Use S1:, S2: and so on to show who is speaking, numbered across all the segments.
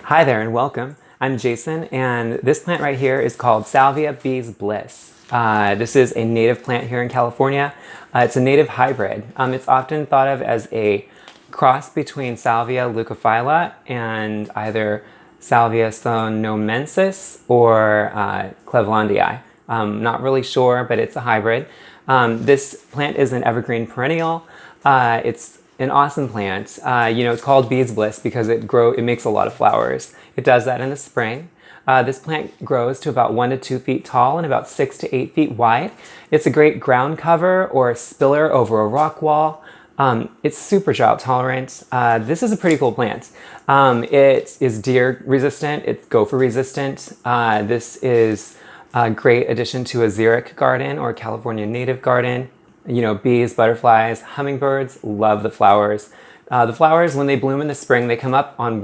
S1: Hi there and welcome. I'm Jason, and this plant right here is called Salvia Bees Bliss. This is a native plant here in California. It's a native hybrid. It's often thought of as a cross between Salvia leucophylla and either Salvia sonomensis or Clevelandii. Not really sure, but it's a hybrid. This plant is an evergreen perennial. It's an awesome plant. It's called Bees Bliss because it makes a lot of flowers. It does that in the spring. This plant grows to about 1 to 2 feet tall and about 6 to 8 feet wide. It's a great ground cover or spiller over a rock wall. It's super drought tolerant. This is a pretty cool plant. It is deer resistant. It's gopher resistant. This is a great addition to a xeric garden or California native garden. Bees, butterflies, hummingbirds love the flowers. The flowers, when they bloom in the spring, they come up on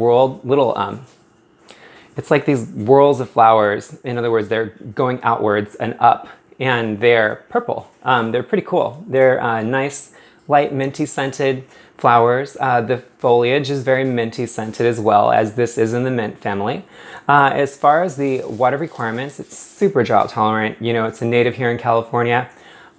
S1: it's like these whorls of flowers. In other words, they're going outwards and up, and they're purple. They're pretty cool. They're nice, light, minty scented flowers. The foliage is very minty scented as well, as this is in the mint family. As far as the water requirements, it's super drought tolerant. It's a native here in California.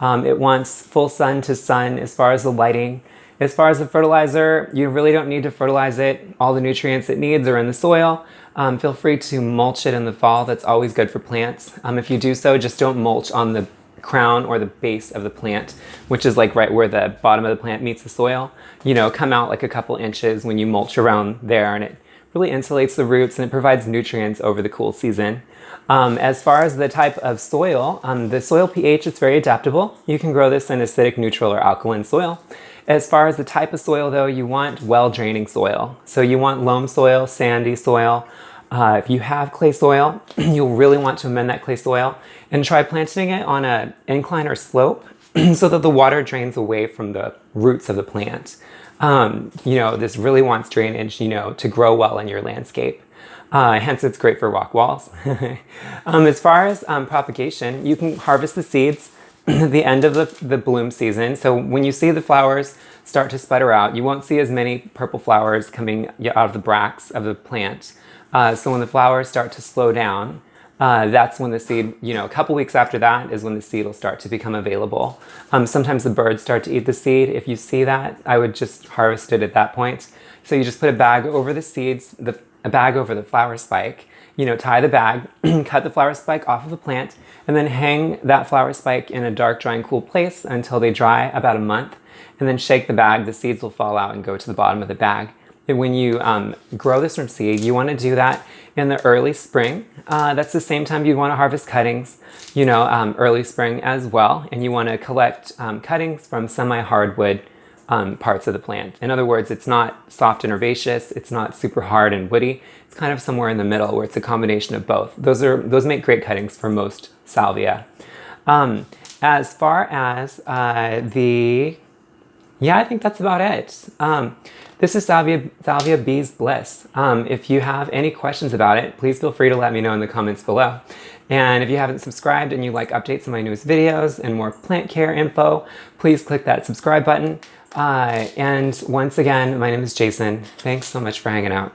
S1: It wants full sun to sun as far as the lighting. As far as the fertilizer, you really don't need to fertilize it. All the nutrients it needs are in the soil. Feel free to mulch it in the fall. That's always good for plants. If you do so, just don't mulch on the crown or the base of the plant, which is like right where the bottom of the plant meets the soil. Come out like a couple inches when you mulch around there, and it really insulates the roots and it provides nutrients over the cool season. As far as the type of soil, the soil pH is very adaptable. You can grow this in acidic, neutral, or alkaline soil. As far as the type of soil, though, you want well-draining soil. So you want loam soil, sandy soil. If you have clay soil, you'll really want to amend that clay soil and try planting it on an incline or slope so that the water drains away from the roots of the plant. This really wants drainage, to grow well in your landscape. Hence, it's great for rock walls. As far as propagation, you can harvest the seeds at the end of the bloom season. So when you see the flowers start to sputter out, you won't see as many purple flowers coming out of the bracts of the plant. So when the flowers start to slow down, that's when the seed, a couple weeks after that is when the seed will start to become available. Sometimes the birds start to eat the seed. If you see that, I would just harvest it at that point. So you just put a bag over the seeds, a bag over the flower spike, tie the bag, cut the flower spike off of the plant, and then hang that flower spike in a dark, dry, and cool place until they dry about a month, and then shake the bag. The seeds will fall out and go to the bottom of the bag. And when you grow this from seed, you want to do that in the early spring. That's the same time you want to harvest cuttings, early spring as well. And you want to collect cuttings from semi-hardwood parts of the plant. In other words, it's not soft and herbaceous, it's not super hard and woody. It's kind of somewhere in the middle where it's a combination of both. Those make great cuttings for most salvia. As far as I think that's about it. This is Salvia Bees Bliss. If you have any questions about it, please feel free to let me know in the comments below. And if you haven't subscribed and you like updates on my newest videos and more plant care info, please click that subscribe button. And once again, my name is Jason. Thanks so much for hanging out.